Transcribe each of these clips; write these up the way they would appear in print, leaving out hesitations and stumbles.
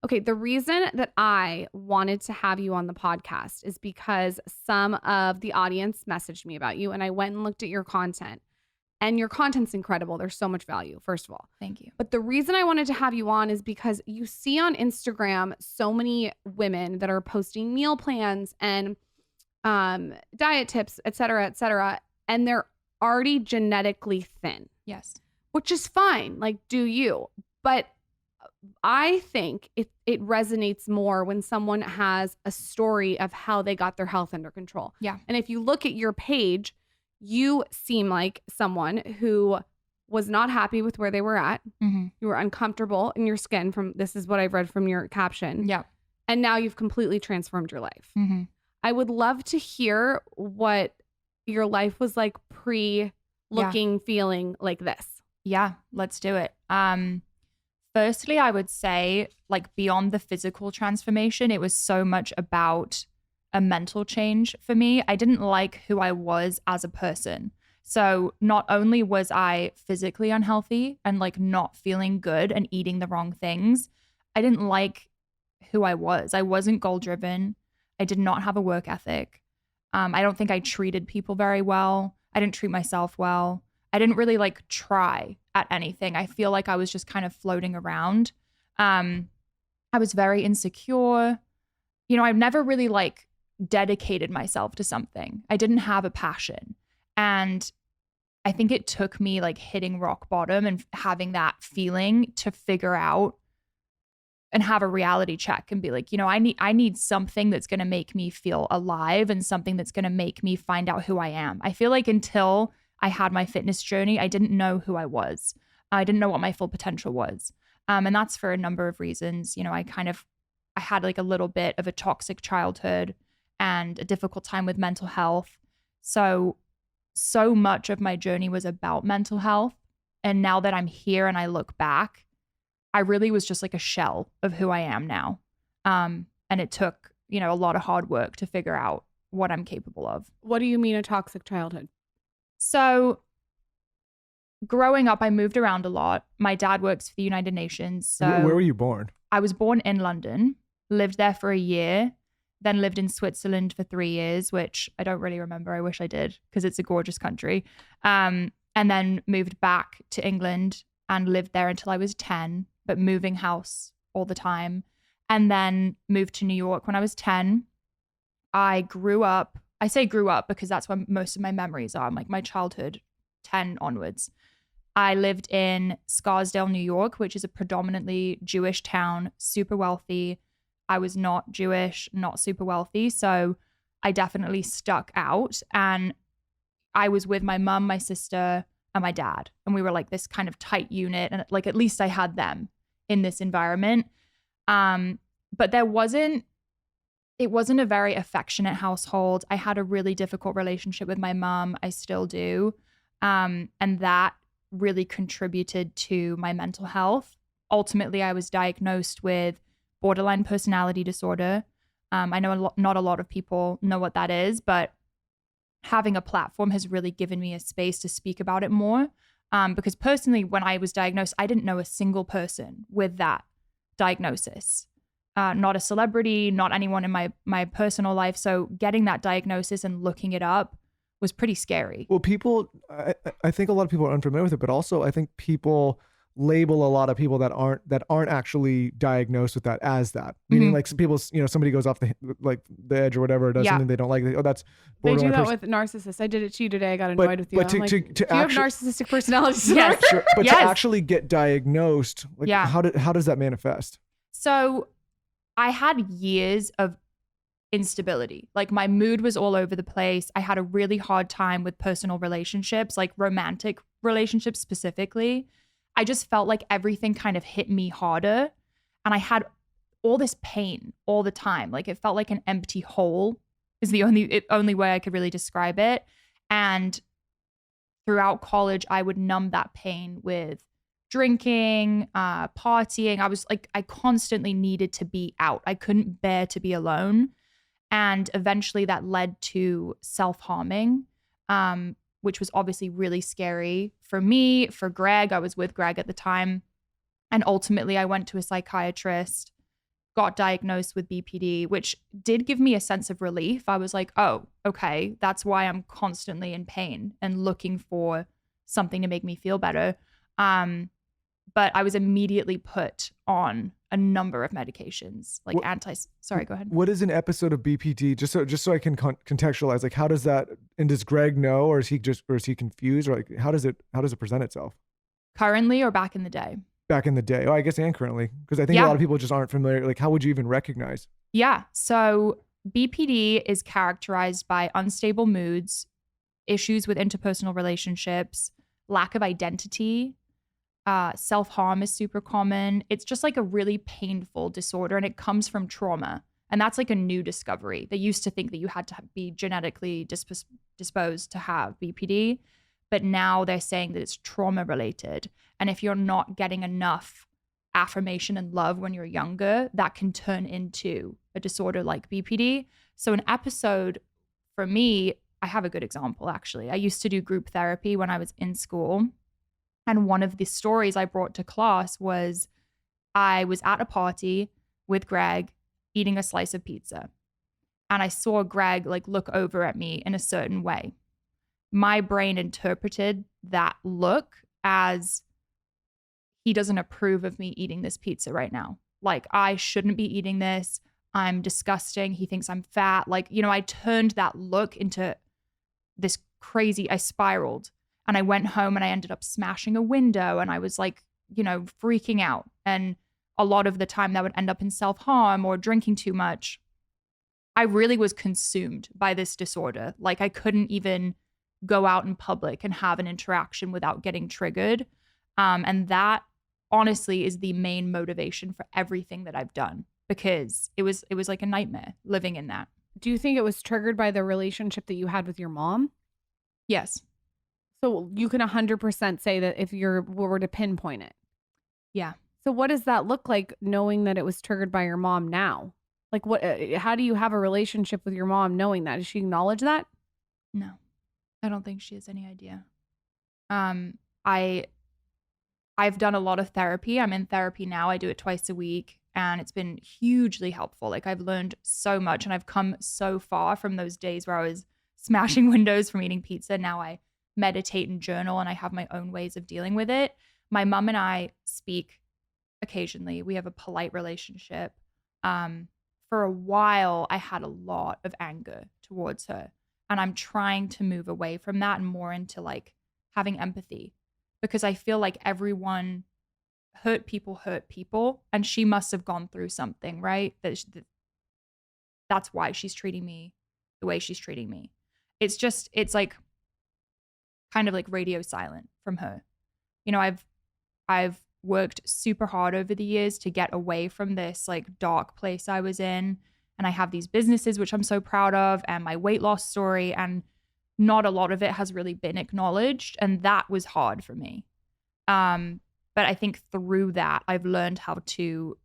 Okay, the reason that I wanted to have you on the podcast is because some of the audience messaged me about you and I went and looked at your content. And your content's incredible. There's so much value, first of all. Thank you. But the reason I wanted to have you on is because you see on Instagram so many women that are posting meal plans and diet tips, et cetera, and they're already genetically thin. Yes. Which is fine. Like, do you? But I think it resonates more when someone has a story of how they got their health under control. Yeah. And if you look at your page, you seem like someone who was not happy with where they were at. Mm-hmm. You were uncomfortable in your skin this is what I've read from your caption. Yeah. And now you've completely transformed your life. Mm-hmm. I would love to hear what your life was like feeling like this. Yeah, let's do it. Firstly, I would say like beyond the physical transformation, it was so much about a mental change for me. I didn't like who I was as a person. So not only was I physically unhealthy and like not feeling good and eating the wrong things, I didn't like who I was. I wasn't goal driven. I did not have a work ethic. I don't think I treated people very well. I didn't treat myself well. I didn't really like try at anything. I feel like I was just kind of floating around. I was very insecure. You know, I've never really like dedicated myself to something. I didn't have a passion. And I think it took me like hitting rock bottom and having that feeling to figure out and have a reality check and be like, you know, I need something that's going to make me feel alive and something that's going to make me find out who I am. I feel like until I had my fitness journey, I didn't know who I was. I didn't know what my full potential was. And that's for a number of reasons. You know, I had like a little bit of a toxic childhood and a difficult time with mental health. So much of my journey was about mental health. And now that I'm here and I look back, I really was just like a shell of who I am now. And it took, you know, a lot of hard work to figure out what I'm capable of. What do you mean a toxic childhood? So growing up, I moved around a lot. My dad works for the United Nations. So where were you born? I was born in London, lived there for a year, then lived in Switzerland for 3 years, which I don't really remember. I wish I did because it's a gorgeous country. And then moved back to England and lived there until I was 10, but moving house all the time. And then moved to New York when I was 10. I grew up. I say grew up because that's where most of my memories are, like my childhood, 10 onwards. I lived in Scarsdale, New York, which is a predominantly Jewish town, super wealthy. I was not Jewish, not super wealthy. So I definitely stuck out. And I was with my mom, my sister, and my dad. And we were like this kind of tight unit. And like at least I had them in this environment. But it wasn't a very affectionate household. I had a really difficult relationship with my mom. I still do. And that really contributed to my mental health. Ultimately, I was diagnosed with borderline personality disorder. I know not a lot of people know what that is, but having a platform has really given me a space to speak about it more. Because personally, when I was diagnosed, I didn't know a single person with that diagnosis. Not a celebrity, not anyone in my personal life. So getting that diagnosis and looking it up was pretty scary. Well, I think a lot of people are unfamiliar with it, but also I think people label a lot of people that aren't actually diagnosed with that as that. Meaning like some people, you know, somebody goes off the edge or whatever, does something they don't like. Oh, that's borderline. They do that with narcissists. I did it to you today. I got annoyed with you. But do you have narcissistic personality disorder? Yes. Sure, but to actually get diagnosed, like how does that manifest? So I had years of instability. Like my mood was all over the place. I had a really hard time with personal relationships, like romantic relationships specifically. I just felt like everything kind of hit me harder. And I had all this pain all the time. Like it felt like an empty hole is the only way I could really describe it. And throughout college, I would numb that pain with drinking, partying. I constantly needed to be out. I couldn't bear to be alone. And eventually that led to self-harming, which was obviously really scary for me, for Greg. I was with Greg at the time. And ultimately I went to a psychiatrist got diagnosed with BPD, which did give me a sense of relief. I was like, oh, okay, that's why I'm constantly in pain and looking for something to make me feel better. But I was immediately put on a number of medications, like sorry, go ahead. What is an episode of BPD? Just so I can contextualize, like, how does that, and does Greg know, or is he confused, or like, how does it present itself? Currently or back in the day? Back in the day. Oh, I guess, and currently, because I think a lot of people just aren't familiar. Like, how would you even recognize? Yeah. So BPD is characterized by unstable moods, issues with interpersonal relationships, lack of identity. Self-harm is super common. It's just like a really painful disorder, and it comes from trauma. And that's like a new discovery. They used to think that you had to be genetically disposed to have BPD, but now they're saying that it's trauma related. And if you're not getting enough affirmation and love when you're younger, that can turn into a disorder like BPD. So an episode for me, I have a good example actually. I used to do group therapy when I was in school. And one of the stories I brought to class was I was at a party with Greg eating a slice of pizza. And I saw Greg like look over at me in a certain way. My brain interpreted that look as he doesn't approve of me eating this pizza right now. Like, I shouldn't be eating this. I'm disgusting. He thinks I'm fat. Like, you know, I turned that look into this crazy, I spiraled. And I went home and I ended up smashing a window, and I was like, you know, freaking out. And a lot of the time that would end up in self-harm or drinking too much. I really was consumed by this disorder. Like, I couldn't even go out in public and have an interaction without getting triggered. And that honestly is the main motivation for everything that I've done, because it was like a nightmare living in that. Do you think it was triggered by the relationship that you had with your mom? Yes. So you can 100% say that if you were to pinpoint it. Yeah. So what does that look like, knowing that it was triggered by your mom now? Like, what? How do you have a relationship with your mom knowing that? Does she acknowledge that? No, I don't think she has any idea. I've done a lot of therapy. I'm in therapy now. I do it twice a week, and it's been hugely helpful. Like, I've learned so much, and I've come so far from those days where I was smashing windows from eating pizza. Now I meditate and journal, and I have my own ways of dealing with it. My mom and I speak occasionally. We have a polite relationship. For a while, I had a lot of anger towards her, and I'm trying to move away from that and more into like having empathy, because I feel like everyone hurt people, and she must have gone through something, right? That's why she's treating me the way she's treating me. It's like kind of like radio silent from her. You know, I've worked super hard over the years to get away from this like dark place I was in. And I have these businesses, which I'm so proud of, and my weight loss story, and not a lot of it has really been acknowledged. And that was hard for me. But I think through that, I've learned how to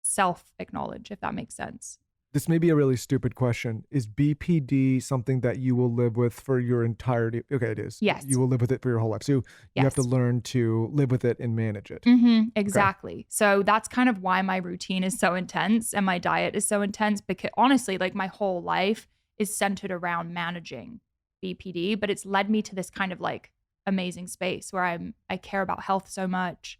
self-acknowledge, if that makes sense. This may be a really stupid question. Is BPD something that you will live with for your entirety? Okay, it is. Yes. You will live with it for your whole life. So you have to learn to live with it and manage it. Mm-hmm, exactly. Okay. So that's kind of why my routine is so intense and my diet is so intense, because honestly, like my whole life is centered around managing BPD, but it's led me to this kind of like amazing space where I care about health so much.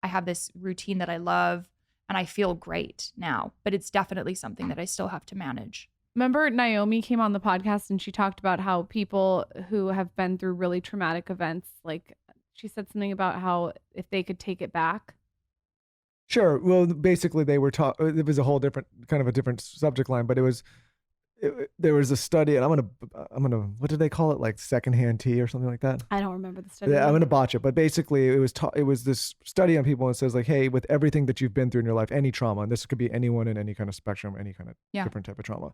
I have this routine that I love. And I feel great now, but it's definitely something that I still have to manage. Remember Naomi came on the podcast and she talked about how people who have been through really traumatic events, like she said something about how if they could take it back. Sure. Well, basically they were it was a whole different kind of a different subject line, but there was a study, and I'm gonna what did they call it, like secondhand tea or something like that? I don't remember the study. Yeah, I'm gonna botch it, but basically it was this study on people, and it says like, hey, with everything that you've been through in your life, any trauma, and this could be anyone in any kind of spectrum, any kind of different type of trauma.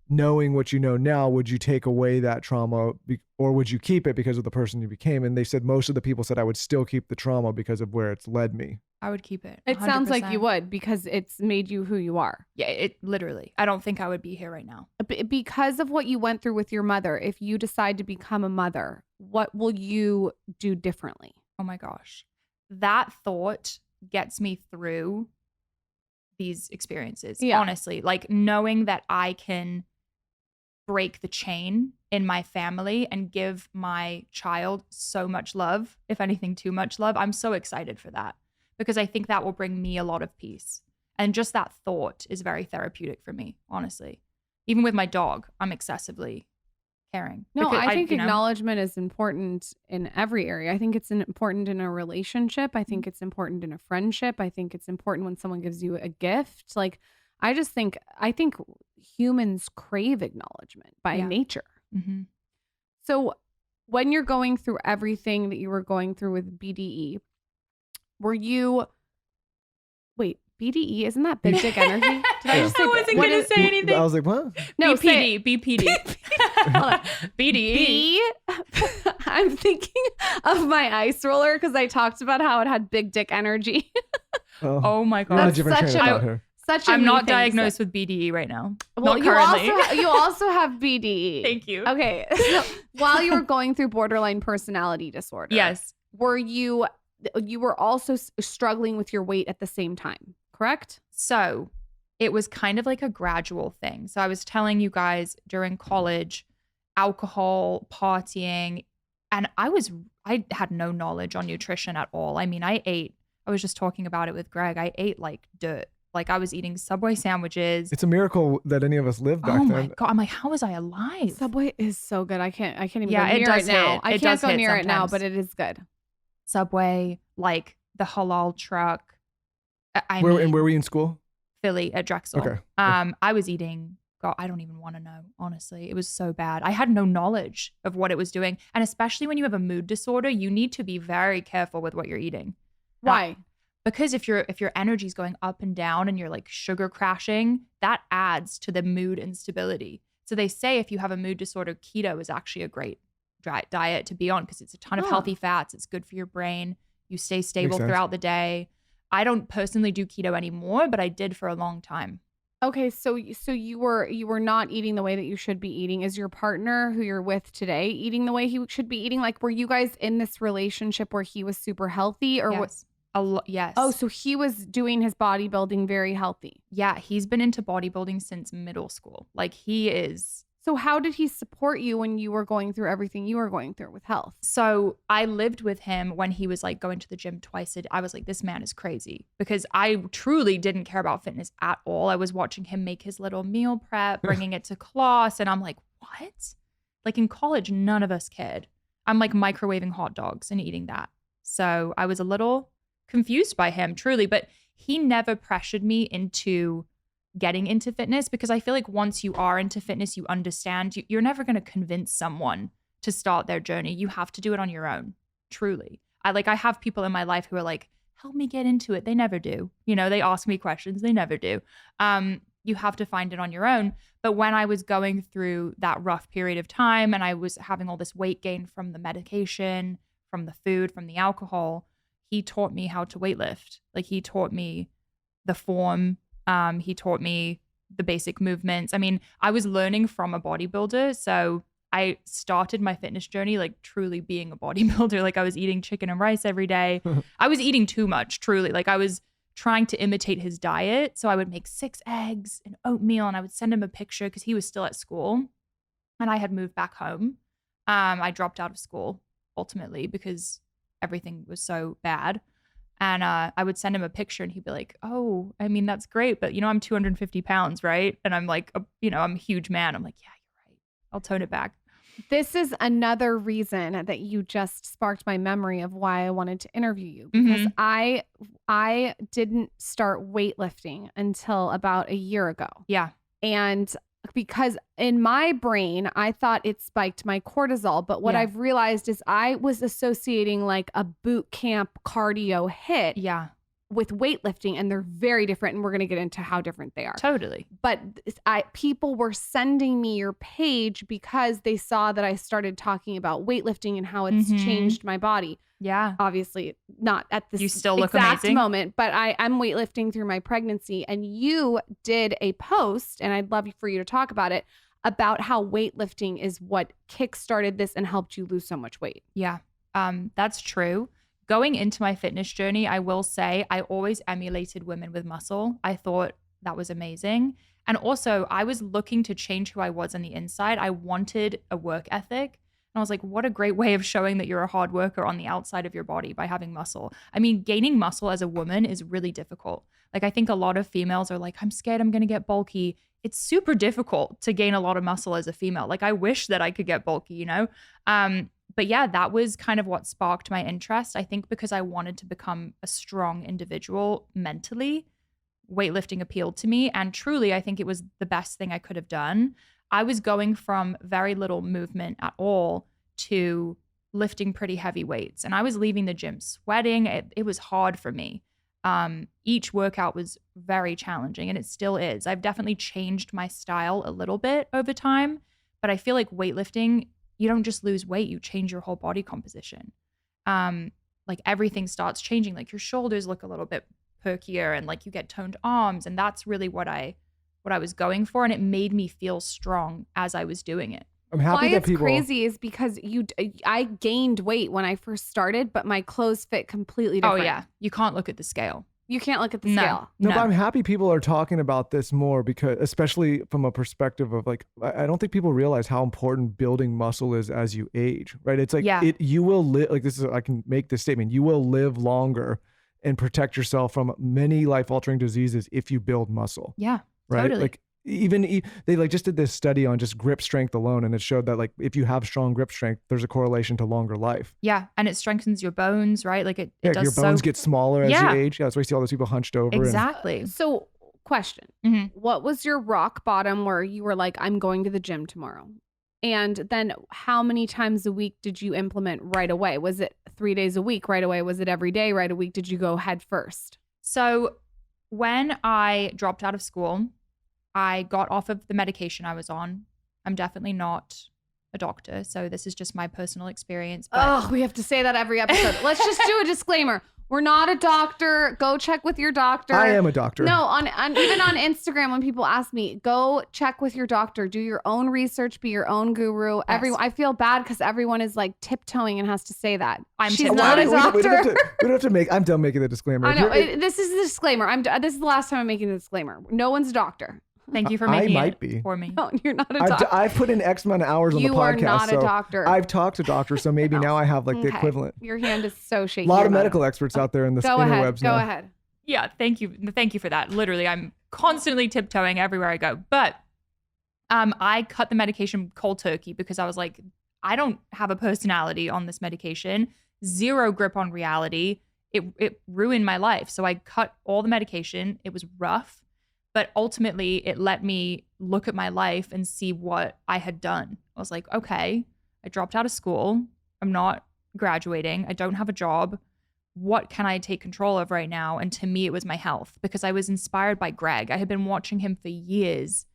Knowing what you know now, would you take away that trauma or would you keep it because of the person you became? And they said most of the people said I would still keep the trauma because of where it's led me. I would keep it. 100%. It sounds like you would, because it's made you who you are. Yeah, it literally. I don't think I would be here right now. Because of what you went through with your mother, if you decide to become a mother, what will you do differently? Oh my gosh. That thought gets me through these experiences, Yeah. honestly. Like knowing that I can break the chain in my family and give my child so much love, if anything, too much love. I'm so excited for that because I think that will bring me a lot of peace. And just that thought is very therapeutic for me, honestly. Even with my dog, I'm excessively caring. No, Because I think you know, acknowledgement is important in every area. I think it's important in a relationship. I think it's important in a friendship. I think it's important when someone gives you a gift. Like, I think humans crave acknowledgement by nature. Mm-hmm. So when you're going through everything that you were going through with BDE, were you, wait, BDE, isn't that big dick energy? Did I just say, I wasn't what going is- to say anything. I was like, what? No, BPD. Hold on. BDE. B, I'm thinking of my ice roller because I talked about how it had big dick energy. Oh my You're on a God. different That's train of such thought here. Such a I'm me not thing to diagnosed say. with BDE right now. Well, not you currently. you also have BDE. Thank you. Okay. So while you were going through borderline personality disorder, Yes. were you were also struggling with your weight at the same time, correct? So it was kind of like a gradual thing. So I was telling you guys during college, alcohol, partying, and I had no knowledge on nutrition at all. I mean, I was just talking about it with Greg. I ate like dirt. Like I was eating Subway sandwiches. It's a miracle that any of us lived back Oh then. my God. I'm like, how was I alive? Subway is so good. I can't even Yeah, go it near does it now. hit. I It can't does go hit near it now, sometimes. but it is good. Subway, like the halal truck. I Where mean, were you in school? Philly at Drexel. Okay. I was eating, God, I don't even want to know, honestly. It was so bad. I had no knowledge of what it was doing. And especially when you have a mood disorder, you need to be very careful with what you're eating. Why? Because if your energy's going up and down and you're like sugar crashing, that adds to the mood instability. So they say if you have a mood disorder, keto is actually a great diet to be on because it's a ton of healthy fats. It's good for your brain. You stay stable sense. throughout the day. I don't personally do keto anymore, but I did for a long time. Okay, so you were not eating the way that you should be eating. Is your partner who you're with today eating the way he should be eating? Like, were you guys in this relationship where he was super healthy, or what? Yes. Yes. Oh, so he was doing his bodybuilding very healthy. Yeah, he's been into bodybuilding since middle school. Like he is. So how did he support you when you were going through everything you were going through with health? So I lived with him when he was like going to the gym twice a day. I was like, this man is crazy because I truly didn't care about fitness at all. I was watching him make his little meal prep, bringing it to class. And I'm like, what? Like in college, none of us cared. I'm like microwaving hot dogs and eating that. So I was a little confused by him, truly, but he never pressured me into getting into fitness because I feel like once you are into fitness, you understand you're never going to convince someone to start their journey. You have to do it on your own, truly. I have people in my life who are like, help me get into it. They never do. You know, they ask me questions. They never do. You have to find it on your own. But when I was going through that rough period of time and I was having all this weight gain from the medication, from the food, from the alcohol, he taught me how to weightlift. Like he taught me the form. He taught me the basic movements. I mean, I was learning from a bodybuilder. So I started my fitness journey like truly being a bodybuilder. Like I was eating chicken and rice every day. I was eating too much, truly. Like I was trying to imitate his diet. So I would make 6 eggs and oatmeal and I would send him a picture because he was still at school and I had moved back home. I dropped out of school ultimately because everything was so bad. And I would send him a picture and he'd be like, oh, I mean, that's great. But, you know, I'm 250 pounds, right? And I'm like, I'm a huge man. I'm like, yeah, you're right. I'll tone it back. This is another reason that you just sparked my memory of why I wanted to interview you because I didn't start weightlifting until about a year ago. Yeah. And because in my brain, I thought it spiked my cortisol. But what I've realized is I was associating like a boot camp cardio hit with weightlifting, and they're very different. And we're going to get into how different they are. Totally. But people were sending me your page because they saw that I started talking about weightlifting and how it's changed my body. Yeah. Obviously not at this you still look exact amazing. moment, but I'm weightlifting through my pregnancy, and you did a post, and I'd love for you to talk about it, about how weightlifting is what kickstarted this and helped you lose so much weight. Yeah. That's true. going into my fitness journey, I will say I always emulated women with muscle. I thought that was amazing. And also, I was looking to change who I was on the inside. I wanted a work ethic. And I was like, what a great way of showing that you're a hard worker on the outside of your body by having muscle. I mean, gaining muscle as a woman is really difficult. Like, I think a lot of females are like, I'm scared I'm going to get bulky. It's super difficult to gain a lot of muscle as a female. Like, I wish that I could get bulky, you know? But yeah, that was kind of what sparked my interest. I think because I wanted to become a strong individual mentally, weightlifting appealed to me. And truly, I think it was the best thing I could have done. I was going from very little movement at all to lifting pretty heavy weights. And I was leaving the gym sweating. It was hard for me. Each workout was very challenging, and it still is. I've definitely changed my style a little bit over time, but I feel like weightlifting, you don't just lose weight, you change your whole body composition. Like everything starts changing. Like your shoulders look a little bit perkier, and like you get toned arms, and that's really what I was going for, and it made me feel strong as I was doing it. I'm happy Why that it's people. crazy is because I gained weight when I first started, but my clothes fit completely different. Oh yeah, you can't look at the scale. You can't look at the No. scale. No, but I'm happy people are talking about this more, because especially from a perspective of like, I don't think people realize how important building muscle is as you age, right? It's like, Yeah. you will live, like this is, I can make this statement, you will live longer and protect yourself from many life-altering diseases if you build muscle, Yeah, right? totally. Like they like just did this study on just grip strength alone, and it showed that like if you have strong grip strength, there's a correlation to longer life. Yeah, and it strengthens your bones, right? Like it Yeah, does your bones so get smaller as Yeah. you age. Yeah, that's why you see all those people hunched over. exactly. So, question. Mhm. What was your rock bottom where you were like, I'm going to the gym tomorrow? And then how many times a week did you implement right away? Was it 3 days a week right away? Was it every day right a week? Did you go head first? So when I dropped out of school, I got off of the medication I was on. I'm definitely not a doctor, so this is just my personal experience. But Oh, we have to say that every episode. Let's just do a disclaimer. We're not a doctor. Go check with your doctor. I am a doctor. No, on even on Instagram, when people ask me, go check with your doctor. Do your own research. Be your own guru. Everyone, I feel bad because everyone is like tiptoeing and has to say that. She's not a doctor. We don't have to make. I'm done making the disclaimer. I know. This is the disclaimer. This is the last time I'm making the disclaimer. No one's a doctor. thank you for I making might it be. for me. No, you're not a doctor. I've put in X amount of hours on the You podcast. are not a so doctor. I've talked to doctors, so maybe now I have like the Okay. equivalent. Your hand is so shaky. A lot of about it. medical experts out there in the Go ahead. interwebs Go now. ahead. Yeah, thank you. Thank you for that. Literally, I'm constantly tiptoeing everywhere I go. But I cut the medication cold turkey because I was like, I don't have a personality on this medication. Zero grip on reality. It ruined my life. So I cut all the medication. It was rough, but ultimately it let me look at my life and see what I had done. I was like, okay, I dropped out of school. I'm not graduating. I don't have a job. What can I take control of right now? And to me, it was my health, because I was inspired by Greg. I had been watching him for years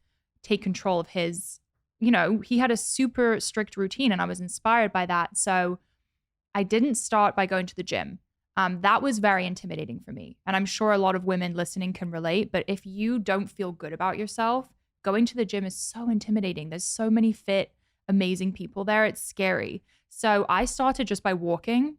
take control of his, he had a super strict routine, and I was inspired by that. So I didn't start by going to the gym. That was very intimidating for me. And I'm sure a lot of women listening can relate. But if you don't feel good about yourself, going to the gym is so intimidating. There's so many fit, amazing people there. It's scary. So I started just by walking.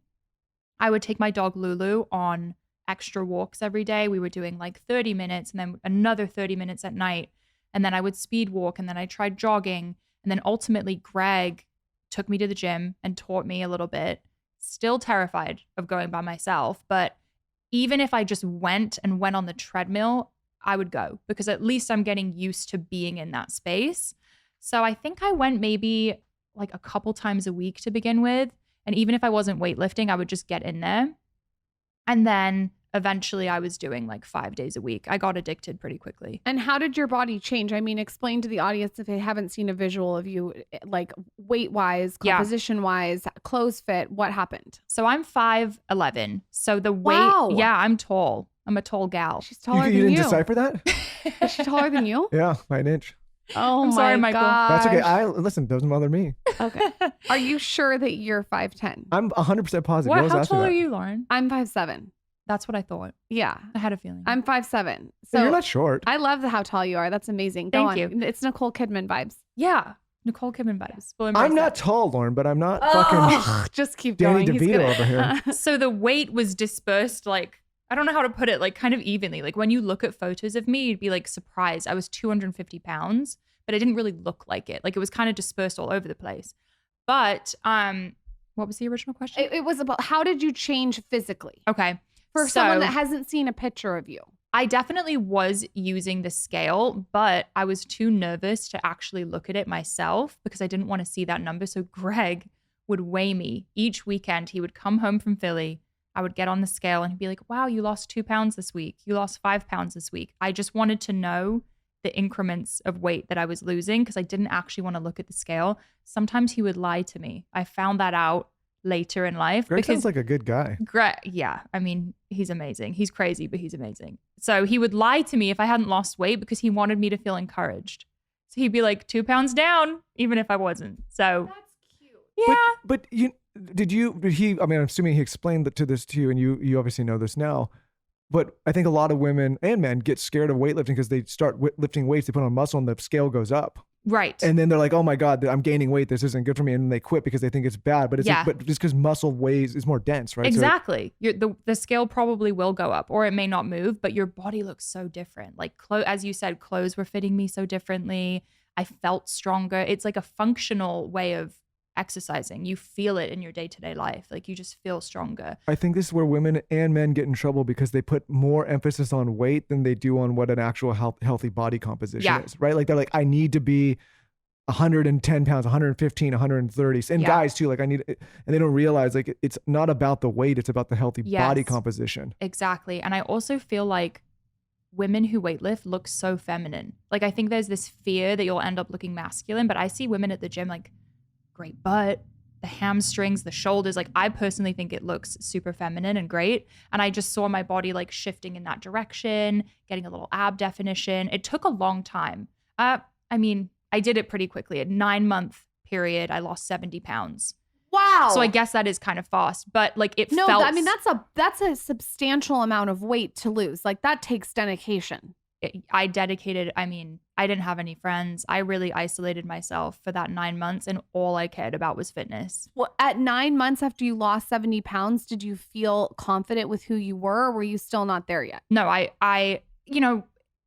I would take my dog Lulu on extra walks every day. We were doing like 30 minutes and then another 30 minutes at night. And then I would speed walk, and then I tried jogging. And then ultimately Greg took me to the gym and taught me a little bit. Still terrified of going by myself. But even if I just went on the treadmill, I would go, because at least I'm getting used to being in that space. So I think I went maybe like a couple times a week to begin with. And even if I wasn't weightlifting, I would just get in there. And then eventually I was doing like 5 days a week. I got addicted pretty quickly. And how did your body change? I mean, explain to the audience if they haven't seen a visual of you, like weight-wise, Yeah. composition-wise, clothes fit, what happened? So I'm 5'11". So the weight, Wow. yeah, I'm tall. I'm a tall gal. She's taller You than didn't you. decipher that? Is she taller than you? Yeah, by an inch. Oh I'm my sorry, Michael. That's okay. gosh. Listen, doesn't bother me. Okay. Are you sure that you're 5'10"? I'm 100% positive. What? You always How ask me tall that. are you, Lauren? I'm 5'7". That's what I thought. Yeah. I had a feeling. I'm 5'7". So So you're not short. I love how tall you are. That's amazing. Go Thank on. you. It's Nicole Kidman vibes. Yeah. Nicole Kidman vibes. We'll I'm embrace not that. tall, Lauren, but I'm not fucking Just keep Danny going. He's DeVito gonna- over here. So the weight was dispersed, like, I don't know how to put it, like kind of evenly. Like when you look at photos of me, you'd be like surprised. I was 250 pounds, but I didn't really look like it. Like it was kind of dispersed all over the place. But what was the original question? It was about how did you change physically Okay. for So someone that hasn't seen a picture of you? I definitely was using the scale, but I was too nervous to actually look at it myself because I didn't want to see that number. So Greg would weigh me each weekend. He would come home from Philly. I would get on the scale and he'd be like, wow, you lost 2 pounds this week. You lost 5 pounds this week. I just wanted to know the increments of weight that I was losing because I didn't actually want to look at the scale. Sometimes he would lie to me. I found that out later in life. Greg because sounds like a good guy. yeah, I mean, he's amazing. He's crazy, but he's amazing. So he would lie to me if I hadn't lost weight because he wanted me to feel encouraged. So he'd be like 2 pounds down, even if I wasn't. So That's cute. yeah. But did he, I mean, I'm assuming he explained this to you and you obviously know this now, but I think a lot of women and men get scared of weightlifting because they start lifting weights, they put on muscle and the scale goes up. Right. And then they're like, oh my God, I'm gaining weight. This isn't good for me. And then they quit because they think it's bad. But it's but just because muscle weighs is more dense, right? Exactly. The scale probably will go up or it may not move, but your body looks so different. Like as you said, clothes were fitting me so differently. I felt stronger. It's like a functional way of exercising. You feel it in your day-to-day life. Like you just feel stronger. I think this is where women and men get in trouble because they put more emphasis on weight than they do on what an actual healthy body composition is, right? Like they're like, I need to be 110 pounds, 115, 130. And guys too, like and they don't realize like it's not about the weight, it's about the healthy body composition. Exactly. And I also feel like women who weightlift look so feminine. Like I think there's this fear that you'll end up looking masculine, but I see women at the gym like great butt, the hamstrings, the shoulders. Like I personally think it looks super feminine and great. And I just saw my body like shifting in that direction, getting a little ab definition. It took a long time. I mean, I did it pretty quickly. A 9-month period, I lost 70 pounds. Wow. So I guess that is kind of fast, but like it no, felt. I mean, that's a substantial amount of weight to lose. Like that takes dedication. I didn't have any friends. I really isolated myself for that 9 months and all I cared about was fitness. Well, at 9 months after you lost 70 pounds, did you feel confident with who you were or were you still not there yet? No, I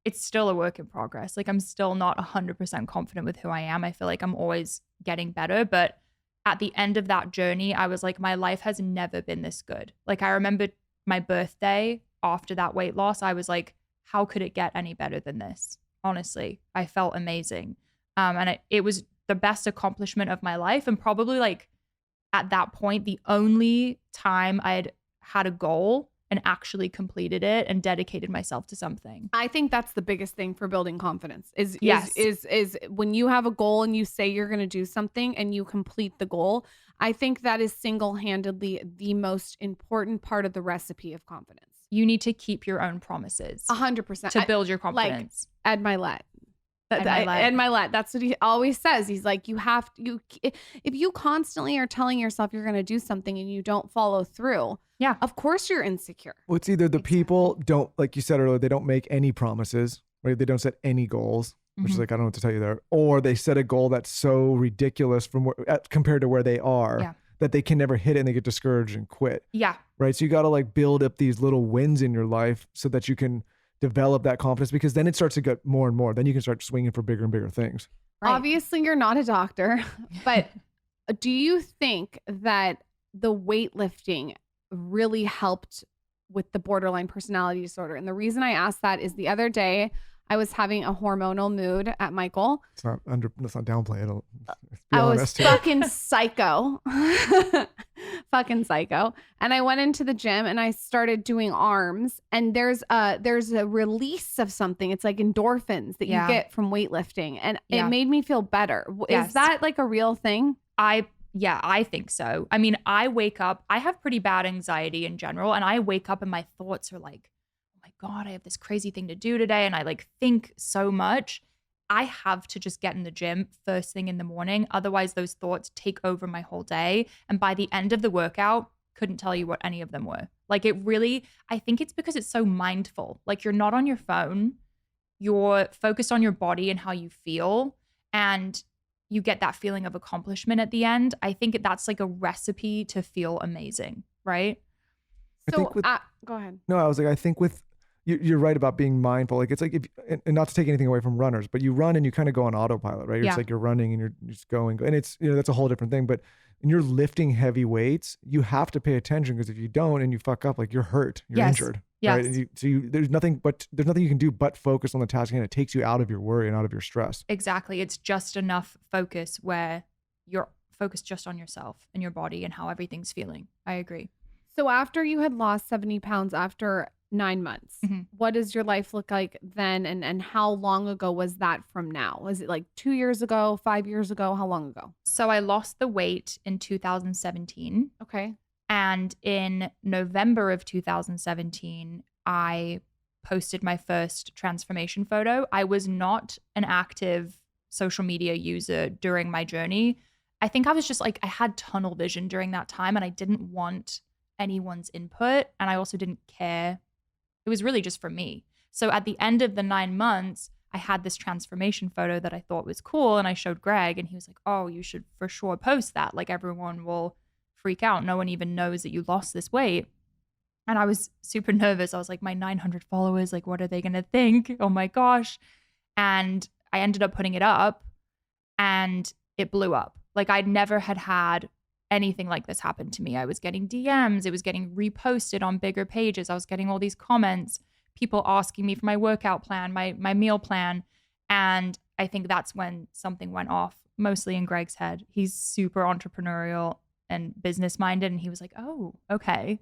it's still a work in progress. Like I'm still not 100% confident with who I am. I feel like I'm always getting better. But at the end of that journey, I was like, my life has never been this good. Like I remember my birthday after that weight loss, I was like, how could it get any better than this? Honestly, I felt amazing. And it was the best accomplishment of my life. And probably like at that point, the only time I'd had a goal and actually completed it and dedicated myself to something. I think that's the biggest thing for building confidence is when you have a goal and you say you're going to do something and you complete the goal. I think that is single-handedly the most important part of the recipe of confidence. You need to keep your own promises 100% to build your confidence. Like Ed Milet. Ed Milet. That's what he always says. He's like, if you constantly are telling yourself you're going to do something and you don't follow through, of course you're insecure. Well, it's either the people don't, like you said earlier, they don't make any promises, right? They don't set any goals, which is like, I don't know what to tell you there. Or they set a goal that's so ridiculous compared to where they are that they can never hit it and they get discouraged and quit. Yeah. Right. So you got to like build up these little wins in your life so that you can develop that confidence, because then it starts to get more and more. Then you can start swinging for bigger and bigger things. Right. Obviously, you're not a doctor, but do you think that the weightlifting really helped with the borderline personality disorder? And the reason I asked that is the other day I was having a hormonal mood at Michael. Let's not downplay it. I was fucking psycho. Fucking psycho. And I went into the gym and I started doing arms, and there's a release of something. It's like endorphins that you get from weightlifting, and it made me feel better. Is that like a real thing? I think so. I mean, I wake up, I have pretty bad anxiety in general, and I wake up and my thoughts are like, oh my God, I have this crazy thing to do today. And I like think so much. I have to just get in the gym first thing in the morning. Otherwise, those thoughts take over my whole day. And by the end of the workout, couldn't tell you what any of them were. Like it really, I think it's because it's so mindful. Like you're not on your phone. You're focused on your body and how you feel. And you get that feeling of accomplishment at the end. I think that's like a recipe to feel amazing, right? I So think with, go ahead. no, I was like, I think with, you're right about being mindful. Like it's like, if, and not to take anything away from runners, but you run and you kind of go on autopilot, right? Yeah. It's like you're running and you're just going, and it's, that's a whole different thing. But when you're lifting heavy weights, you have to pay attention, because if you don't and you fuck up, like you're hurt, you're injured, right? And there's nothing you can do but focus on the task, and it takes you out of your worry and out of your stress. Exactly. It's just enough focus where you're focused just on yourself and your body and how everything's feeling. I agree. So after you had lost 70 pounds after 9 months, what does your life look like then? And how long ago was that from now? Was it like 2 years ago, 5 years ago? How long ago? So I lost the weight in 2017. Okay. And in November of 2017, I posted my first transformation photo. I was not an active social media user during my journey. I think I was just like, I had tunnel vision during that time, and I didn't want anyone's input. And I also didn't care. It was really just for me. So at the end of the 9 months, I had this transformation photo that I thought was cool. And I showed Greg, and he was like, oh, you should for sure post that. Like, everyone will freak out. No one even knows that you lost this weight. And I was super nervous. I was like, my 900 followers, like, what are they going to think? Oh my gosh. And I ended up putting it up, and it blew up. Like, I'd never had anything like this happen to me. I was getting DMs. It was getting reposted on bigger pages. I was getting all these comments, people asking me for my workout plan, my meal plan. And I think that's when something went off, mostly in Greg's head. He's super entrepreneurial and business minded. And he was like, oh, okay.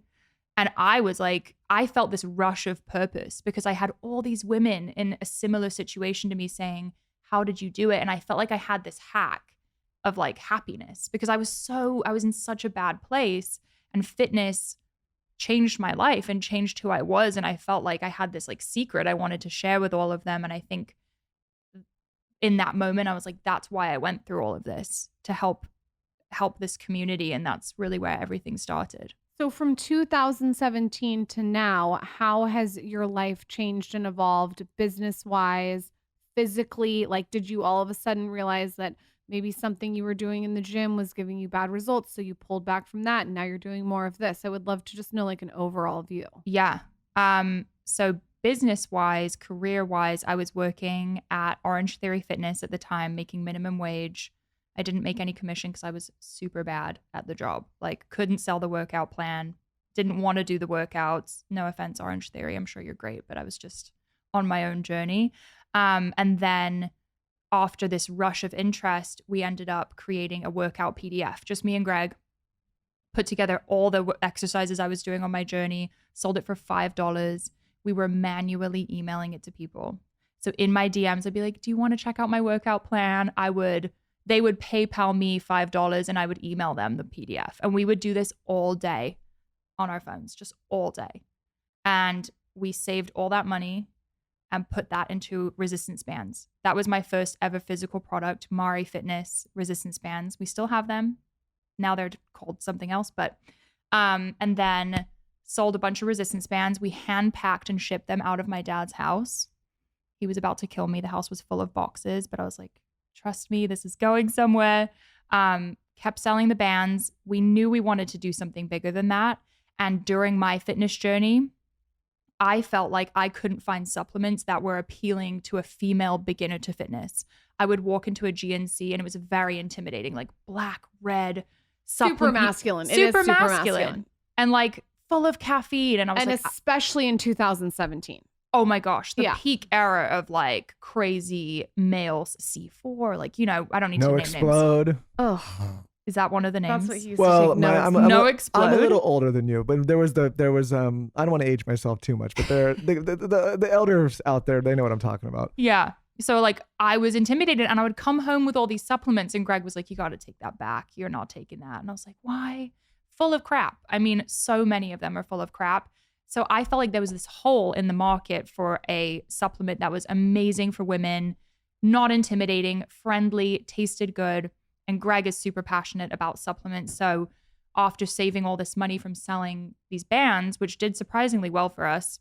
And I was like, I felt this rush of purpose, because I had all these women in a similar situation to me saying, how did you do it? And I felt like I had this hack of like happiness, because I was in such a bad place, and fitness changed my life and changed who I was. And I felt like I had this like secret I wanted to share with all of them. And I think in that moment, I was like, that's why I went through all of this, to help this community. And that's really where everything started. So from 2017 to now, how has your life changed and evolved business-wise, physically? Like, did you all of a sudden realize that maybe something you were doing in the gym was giving you bad results, so you pulled back from that and now you're doing more of this? I would love to just know like an overall view. Yeah. So business-wise, career-wise, I was working at Orange Theory Fitness at the time, making minimum wage. I didn't make any commission because I was super bad at the job. Like, couldn't sell the workout plan, didn't want to do the workouts. No offense, Orange Theory. I'm sure you're great, but I was just on my own journey. And then after this rush of interest, we ended up creating a workout PDF, just me and Greg, put together all the exercises I was doing on my journey, sold it for $5. We were manually emailing it to people. So in my DMs, I'd be like, do you want to check out my workout plan? They would PayPal me $5 and I would email them the PDF. And we would do this all day on our phones, just all day. And we saved all that money and put that into resistance bands. That was my first ever physical product, Mari Fitness resistance bands. We still have them. Now they're called something else, but and then sold a bunch of resistance bands. We hand packed and shipped them out of my dad's house. He was about to kill me. The house was full of boxes, but I was like, trust me, this is going somewhere. Kept selling the bands. We knew we wanted to do something bigger than that. And during my fitness journey, I felt like I couldn't find supplements that were appealing to a female beginner to fitness. I would walk into a GNC and it was very intimidating, like black, red, super masculine. Super masculine. And like full of caffeine. And I was and like, especially in 2017. Oh my gosh, the peak era of like crazy males, C4, like, you know, I don't need to name Explode. names. Oh, is that one of the names? That's what he used to take. No Explode. I'm a little older than you, but there was I don't want to age myself too much, but the elders out there, they know what I'm talking about. Yeah. So like I was intimidated and I would come home with all these supplements and Greg was like, you got to take that back. You're not taking that. And I was like, why? Full of crap. I mean, so many of them are full of crap. So I felt like there was this hole in the market for a supplement that was amazing for women, not intimidating, friendly, tasted good. And Greg is super passionate about supplements. So after saving all this money from selling these bands, which did surprisingly well for us,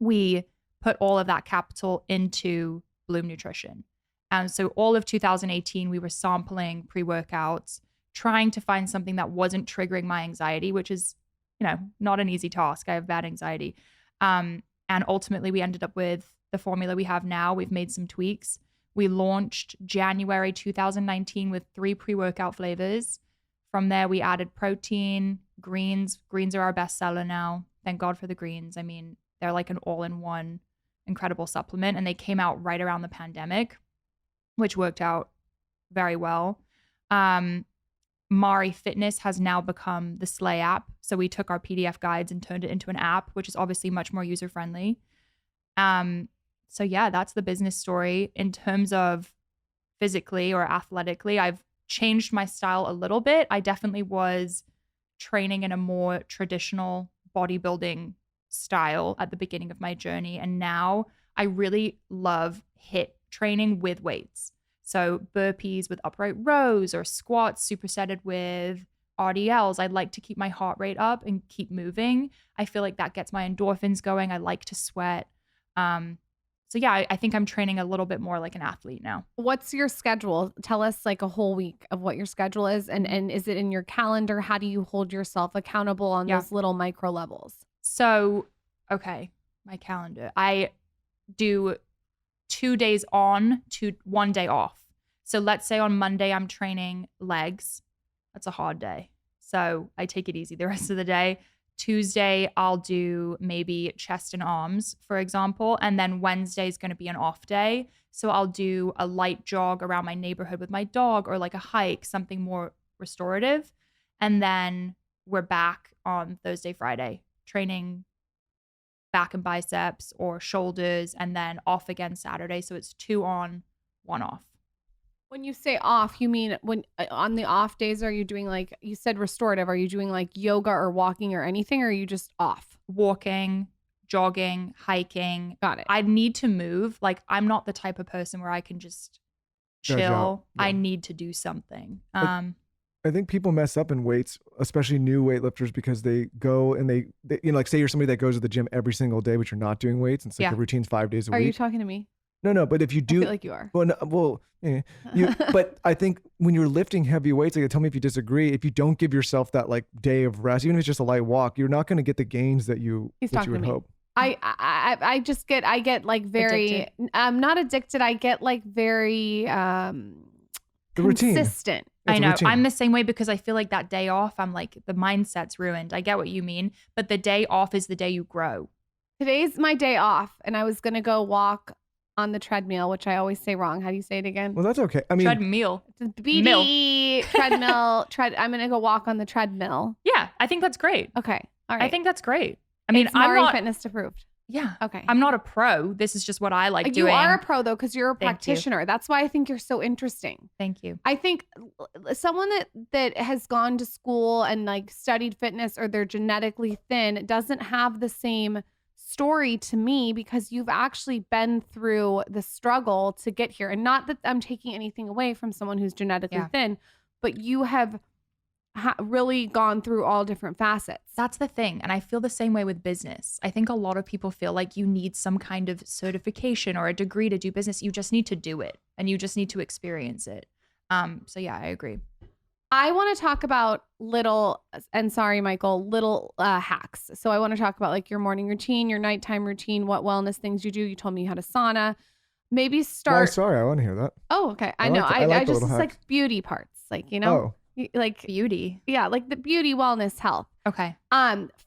we put all of that capital into Bloom Nutrition. And so all of 2018, we were sampling pre-workouts, trying to find something that wasn't triggering my anxiety, which is, not an easy task. I have bad anxiety. And ultimately we ended up with the formula we have now. We've made some tweaks. We launched January 2019 with 3 pre-workout flavors. From there, we added protein, greens. Greens are our best seller now. Thank God for the greens. I mean, they're like an all-in-one incredible supplement, and they came out right around the pandemic, which worked out very well. Mari Fitness has now become the Slay app. So we took our PDF guides and turned it into an app, which is obviously much more user-friendly. So yeah, that's the business story. In terms of physically or athletically, I've changed my style a little bit. I definitely was training in a more traditional bodybuilding style at the beginning of my journey. And now I really love HIIT training with weights. So burpees with upright rows or squats supersetted with RDLs. I'd like to keep my heart rate up and keep moving. I feel like that gets my endorphins going. I like to sweat. So yeah, I think I'm training a little bit more like an athlete now. What's your schedule? Tell us like a whole week of what your schedule is. And is it in your calendar? How do you hold yourself accountable on those little micro levels? So, okay, my calendar. I do 2 days on to 1 day off. So let's say on Monday I'm training legs. That's a hard day. So I take it easy the rest of the day. Tuesday, I'll do maybe chest and arms, for example. And then Wednesday is going to be an off day. So I'll do a light jog around my neighborhood with my dog, or like a hike, something more restorative. And then we're back on Thursday, Friday, training back and biceps or shoulders, and then off again Saturday. So it's 2 on, 1 off. When you say off, you mean when on the off days, are you doing like, you said restorative, are you doing like yoga or walking or anything, or are you just off? Walking, jogging, hiking. Got it. I need to move. Like, I'm not the type of person where I can just chill. Yeah. I need to do something. I think people mess up in weights, especially new weightlifters, because they go and they like, say you're somebody that goes to the gym every single day, but you're not doing weights. And it's like the routine's 5 days a week. Are you talking to me? No, but if you do, I feel like you are. But I think when you're lifting heavy weights, like, tell me if you disagree, if you don't give yourself that like day of rest, even if it's just a light walk, you're not going to get the gains that you would hope. I get like very, addicted. I'm not addicted. I get like very consistent. I know. I'm the same way, because I feel like that day off, I'm like, the mindset's ruined. I get what you mean. But the day off is the day you grow. Today's my day off, and I was going to go walk on the treadmill, which I always say wrong. How do you say it again? Well, that's okay. I mean, treadmill. BD, treadmill, I'm going to go walk on the treadmill. Yeah, I think that's great. Okay. All right. I think that's great. I mean, I'm not Fitness approved. Yeah. Okay. I'm not a pro. This is just what I like doing. You are a pro though, because you're a practitioner. That's why I think you're so interesting. Thank you. I think someone that has gone to school and like studied fitness, or they're genetically thin, doesn't have the same story to me, because you've actually been through the struggle to get here. And not that I'm taking anything away from someone who's genetically thin, but you have really gone through all different facets. That's the thing. And I feel the same way with business. I think a lot of people feel like you need some kind of certification or a degree to do business. You just need to do it, and you just need to experience it. So yeah, I agree. I want to talk about little hacks. So I want to talk about like your morning routine, your nighttime routine, what wellness things you do. You told me you had a sauna. Maybe start. Oh, sorry, I want to hear that. Oh, okay. I know. I just, it's like beauty parts, like, like beauty. Yeah, like the beauty, wellness, health. Okay.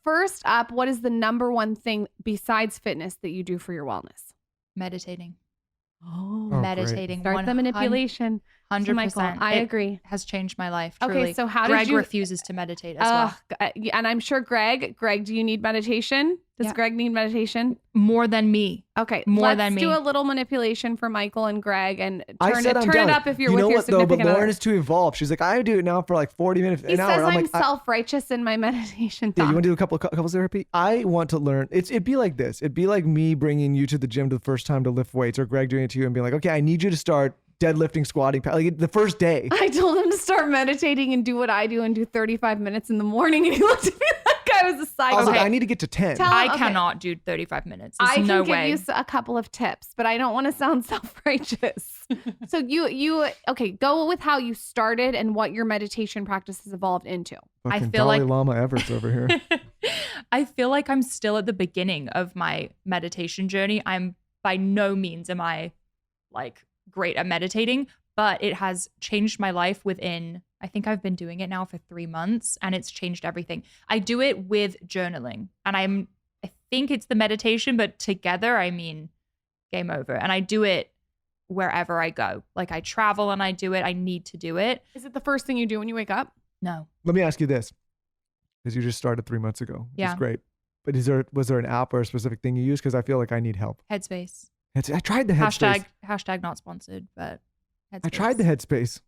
First up, what is the number one thing besides fitness that you do for your wellness? Meditating. Oh, meditating. Start the manipulation. 100%. I agree. Has changed my life. Truly. Okay, so how Greg did you? refuses to meditate as well. And I'm sure Greg, do you need meditation? Does Greg need meditation? More than me. Okay, more than me. Let's do a little manipulation for Michael and Greg, and turn it down. up if you're with your significant But Lauren other. is too involved. She's like, I do it now for like 40 minutes, He an hour. says I'm like, self-righteous in my meditation. Yeah, you want to do a couples therapy? I want to learn. It'd be like this. It'd be like me bringing you to the gym the first time to lift weights, or Greg doing it to you and being like, okay, I need you to start deadlifting, squatting, like the first day. I told him to start meditating and do what I do and do 35 minutes in the morning, and he looked at me like I was a side. I was Okay. like, I need to get to 10. I Okay. cannot do 35 minutes. I There's can no give way. you a couple of tips, but I don't want to sound self-righteous. So you okay, go with how you started and what your meditation practice has evolved into. I Fucking feel Dalai like- Lama Everts over here. I feel like I'm still at the beginning of my meditation journey. I'm by no means am I like great at meditating, but it has changed my life within, I think I've been doing it now for 3 months and it's changed everything. I do it with journaling and I think it's the meditation, but together, I mean, game over. And I do it wherever I go. Like I travel and I do it. I need to do it. Is it the first thing you do when you wake up? No. Let me ask you this, because you just started 3 months ago. Yeah. It's great. But was there an app or a specific thing you use? Because I feel like I need help. Headspace. I tried the Headspace. Hashtag not sponsored, but Headspace. I tried the Headspace.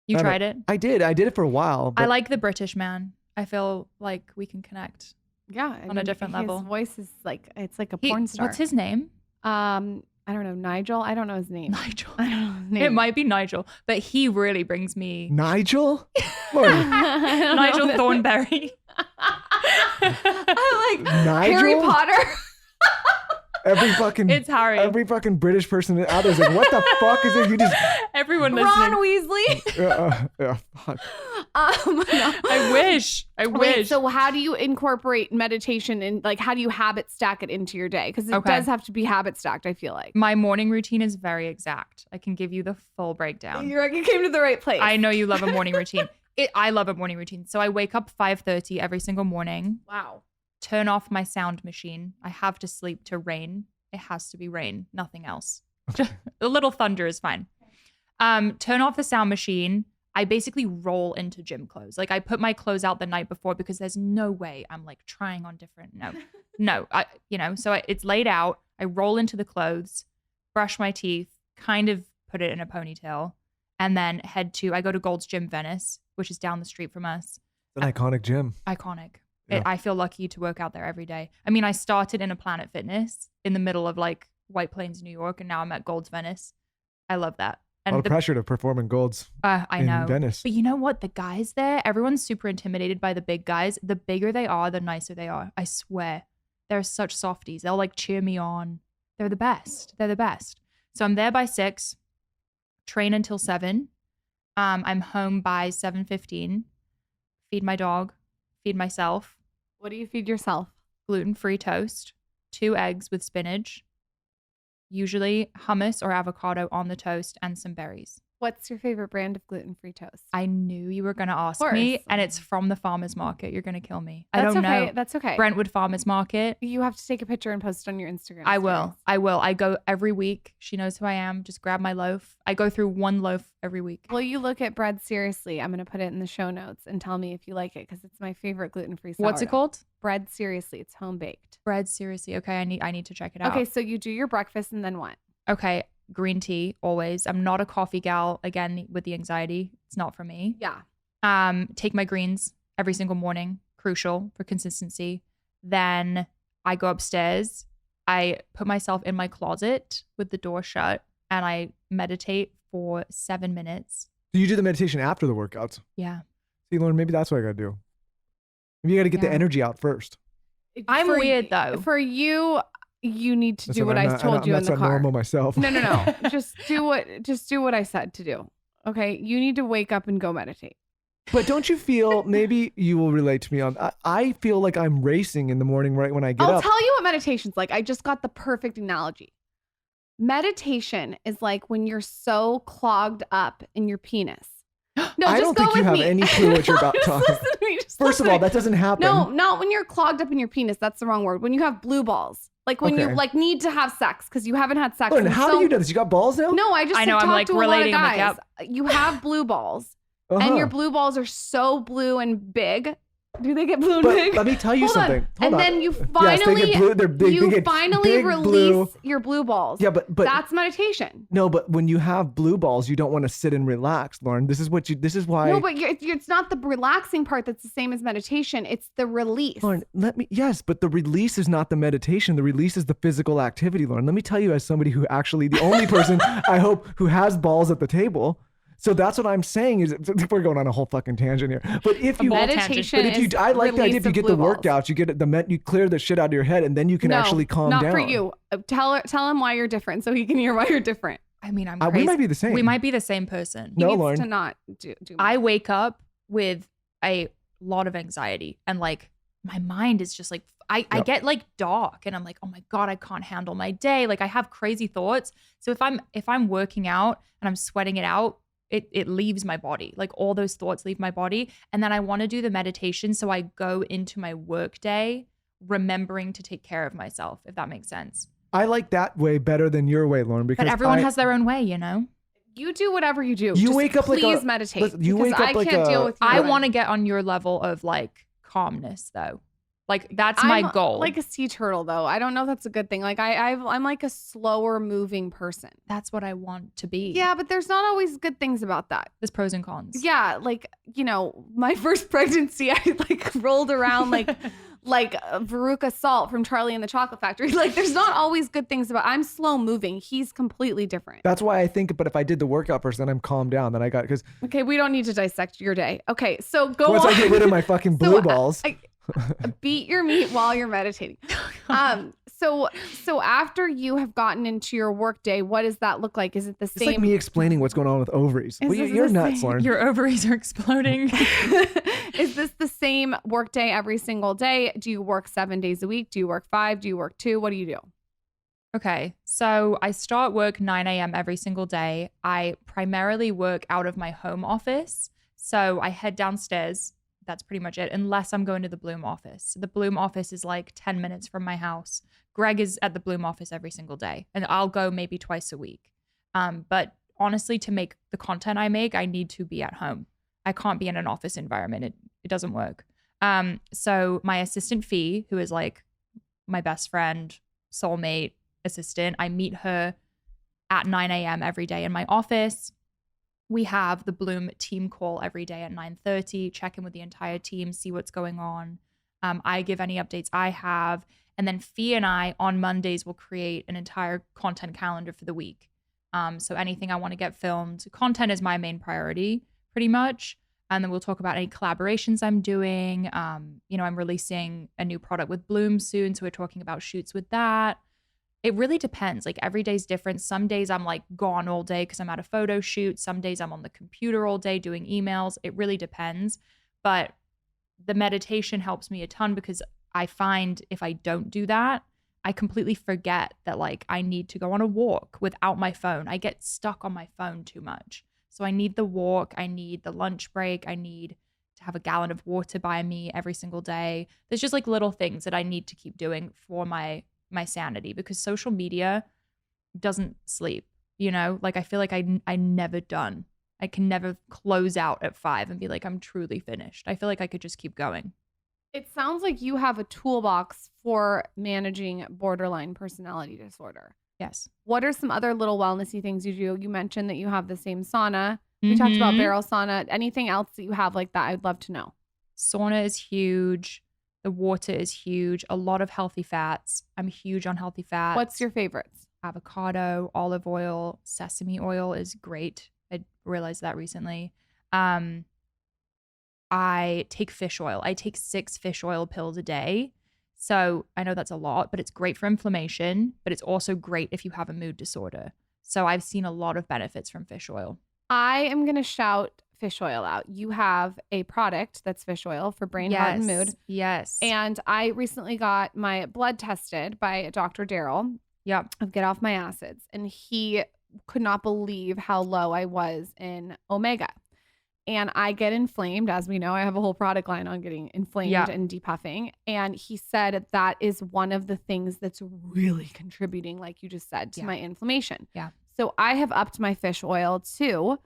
You I don't- tried it? I did it for a while. But I like the British man. I feel like we can connect. Yeah. On a different level. His voice is like, it's like a porn star. What's his name? I don't know, Nigel. I don't know his name. Nigel. I don't know his name. It might be Nigel, but he really brings me Nigel? Lord, I don't know Nigel his- Thornberry. I like Nigel? Harry Potter. every fucking It's Harry. every fucking British person out there's like, what the fuck is it? You just Everyone Ron listening. Weasley. fuck. No. I wish. I Wait, wish. so how do you incorporate meditation and like how do you habit stack it into your day? Because it Okay. does have to be habit stacked, I feel like. My morning routine is very exact. I can give you the full breakdown. You came to the right place. I know you love a morning routine. I love a morning routine. So I wake up 5:30 every single morning. Wow. Turn off my sound machine. I have to sleep to rain. It has to be rain, nothing else. A little thunder is fine. Turn off the sound machine. I basically roll into gym clothes. Like I put my clothes out the night before because there's no way I'm like trying on different. No, it's laid out. I roll into the clothes, brush my teeth, kind of put it in a ponytail, and then I go to Gold's Gym Venice, which is down the street from us. It's an iconic gym. Iconic. Yeah. I feel lucky to work out there every day. I mean, I started in a Planet Fitness in the middle of like White Plains, New York, and now I'm at Gold's Venice. I love that. A lot of pressure to perform in Golds I in know. Venice. But you know what? The guys there, everyone's super intimidated by the big guys. The bigger they are, the nicer they are. I swear. They're such softies. They'll like cheer me on. They're the best. They're the best. So I'm there by 6, train until 7. I'm home by 7:15. Feed my dog, feed myself. What do you feed yourself? Gluten-free toast, 2 eggs with spinach, usually hummus or avocado on the toast, and some berries. What's your favorite brand of gluten-free toast? I knew you were going to ask course. me, and it's from the farmer's market. You're going to kill me. I That's don't okay. know. That's okay. Brentwood Farmer's Market. You have to take a picture and post it on your Instagram. I will. stories. I will. I go every week. She knows who I am. Just grab my loaf. I go through 1 loaf every week. Will you look at bread seriously? I'm going to put it in the show notes and tell me if you like it because it's my favorite gluten-free sourdough. What's it called? Bread seriously. It's home baked. Bread. Seriously. Okay. I need to check it out. Okay, so you do your breakfast and then what? Okay. Green tea always. I'm not a coffee gal. Again, with the anxiety, it's not for me. Yeah. Take my greens every single morning. Crucial for consistency. Then I go upstairs. I put myself in my closet with the door shut and I meditate for 7 minutes. Do you do the meditation after the workouts? Yeah. See, Lauren, maybe that's what I gotta do. Maybe you gotta get the Yeah. energy out first. I'm For weird, though. For you need to do Listen, what I'm I not- told you I'm in the not car. normal myself. No. just do what I said to do. Okay? You need to wake up and go meditate. But don't you feel, maybe you will relate to me on, I feel like I'm racing in the morning right when I get I'll up. tell you what meditation's like. I just got the perfect analogy. Meditation is like when you're so clogged up in your penis. No, I just don't go think you with have me. any clue what you're about Just talking. listen to me, just First of listen all, to me. that doesn't happen. No, not when you're clogged up in your penis. That's the wrong word. When you have blue balls. Like when you Okay. like need to have sex because you haven't had sex. Lauren, in how so- do you know this? You got balls now? No, I just I know, have I'm, talked like, to a lot of relating, I'm like, guys. You have blue balls, and Uh-huh. your blue balls are so blue and big. Do they get blue and But big? let me tell you Hold on. something. Hold and on. then you Yes, finally, they get blue. They're big. you they get finally big release blue. your blue balls. Yeah, but That's meditation. no, but when you have blue balls, you don't want to sit and relax, Lauren. This is why. No, but it's not the relaxing part that's the same as meditation. It's the release. Lauren, yes, but the release is not the meditation. The release is the physical activity, Lauren. Let me tell you, as somebody who actually, the only person I hope who has balls at the table. So that's what I'm saying is we're going on a whole fucking tangent here. But if you meditation, but if you, is I like the idea if you get the blue balls. workouts, you get you clear the shit out of your head, and then you can actually calm down. Not for you. Tell him why you're different, so he can hear why you're different. I mean, I'm crazy. We might be the same. We might be the same person. No, He needs Lauren. to not do I wake up with a lot of anxiety, and like my mind is just like I get like dark, and I'm like, oh my God, I can't handle my day. Like I have crazy thoughts. So if I'm working out and I'm sweating it out, it leaves my body. Like all those thoughts leave my body. And then I want to do the meditation. So I go into my work day remembering to take care of myself, if that makes sense. I like that way better than your way, Lauren, because but everyone has their own way, you know? You do whatever you do. You Just wake up like please meditate. listen, you because wake up I like can't a- deal with you. I want to get on your level of like calmness though. Like that's my goal. Like a sea turtle though. I don't know if that's a good thing. Like I'm like a slower moving person. That's what I want to be. Yeah, but there's not always good things about that. There's pros and cons. Yeah, like, you know, my first pregnancy, I like rolled around like Veruca Salt from Charlie and the Chocolate Factory. Like there's not always good things about. I'm slow moving. He's completely different. That's why I think. But if I did the workout first, then I'm calmed down. Then I got because Okay, we don't need to dissect your day. Okay, so go once on. I get rid of my fucking blue balls. Beat your meat while you're meditating. So after you have gotten into your work day, what does that look like? Is it the It's same? like me explaining what's going on with ovaries. Is Well, this you're the nuts, same? Lauren. Your ovaries are exploding. Is this the same work day every single day? Do you work 7 days a week? Do you work 5? Do you work 2? What do you do? Okay, so I start work 9 a.m. every single day. I primarily work out of my home office. So I head downstairs. That's pretty much it, unless I'm going to the Bloom office. The Bloom office is like 10 minutes from my house. Greg is at the Bloom office every single day, and I'll go maybe twice a week. But honestly, to make the content I make, I need to be at home. I can't be in an office environment. It doesn't work. So my assistant Fee, who is like my best friend, soulmate, assistant, I meet her at 9 a.m. every day in my office. We have the Bloom team call every day at 9:30, check in with the entire team, see what's going on. I give any updates I have. And then Fee and I on Mondays will create an entire content calendar for the week. So anything I want to get filmed, content is my main priority pretty much. And then we'll talk about any collaborations I'm doing. I'm releasing a new product with Bloom soon. So we're talking about shoots with that. It really depends. Like every day's different. Some days I'm like gone all day because I'm at a photo shoot. Some days I'm on the computer all day doing emails. It really depends. But the meditation helps me a ton because I find if I don't do that, I completely forget that like I need to go on a walk without my phone. I get stuck on my phone too much. So I need the walk. I need the lunch break. I need to have a gallon of water by me every single day. There's just like little things that I need to keep doing for my sanity because social media doesn't sleep, you know? Like I feel like I never done. I can never close out at 5 and be like, I'm truly finished. I feel like I could just keep going. It sounds like you have a toolbox for managing borderline personality disorder. Yes. What are some other little wellnessy things you do? You mentioned that you have the same sauna. We talked about barrel sauna. Anything else that you have like that? I'd love to know. Sauna is huge. The water is huge. A lot of healthy fats. I'm huge on healthy fats. What's your favorites? Avocado, olive oil, sesame oil is great. I realized that recently. I take fish oil. I take 6 fish oil pills a day. So I know that's a lot, but it's great for inflammation, but it's also great if you have a mood disorder. So I've seen a lot of benefits from fish oil. I am going to shout fish oil out. You have a product that's fish oil for brain, heart, and mood. Yes. And I recently got my blood tested by Dr. Daryl Yep. of Get Off My Acids. And he could not believe how low I was in omega. And I get inflamed. As we know, I have a whole product line on getting inflamed and depuffing. And he said that is one of the things that's really contributing, like you just said, to my inflammation. Yeah. So I have upped my fish oil too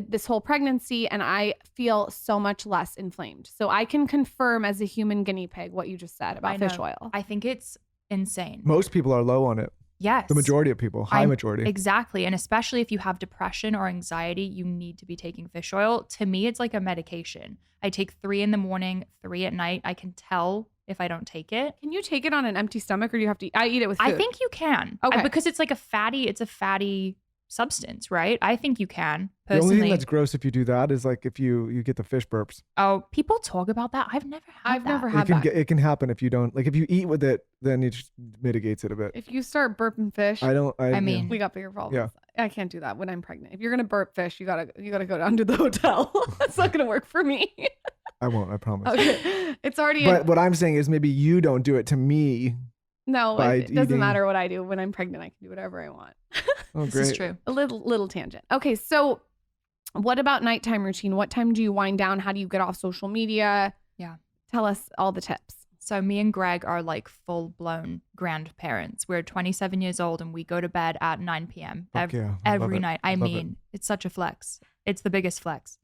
this whole pregnancy, and I feel so much less inflamed. So I can confirm as a human guinea pig what you just said about fish oil. I think it's insane. Most people are low on it. Yes. The majority of people, high majority. Exactly. And especially if you have depression or anxiety, you need to be taking fish oil. To me, it's like a medication. I take 3 in the morning, 3 at night. I can tell if I don't take it. Can you take it on an empty stomach or do you have to I eat it with food? I think you can. Okay. Because it's like a fatty substance, right? I think you can The only personally. thing that's gross if you do that is like if you get the fish burps. Oh, people talk about that. I've never had that. It can happen if you don't, like if you eat with it, then it just mitigates it a bit. If you start burping fish, I mean, we got bigger problems. Yeah. I can't do that when I'm pregnant. If you're gonna burp fish, you gotta go down to the hotel. That's not gonna work for me. I won't, I promise. Okay, it's already. But what I'm saying is maybe you don't do it to me. No, by it doesn't eating. matter what I do. When I'm pregnant, I can do whatever I want. Oh, this great. is true. A little tangent. Okay, so what about nighttime routine? What time do you wind down? How do you get off social media? Yeah. Tell us all the tips. So me and Greg are like full-blown grandparents. We're 27 years old and we go to bed at 9 p.m. every night. I mean, it's such a flex. It's the biggest flex.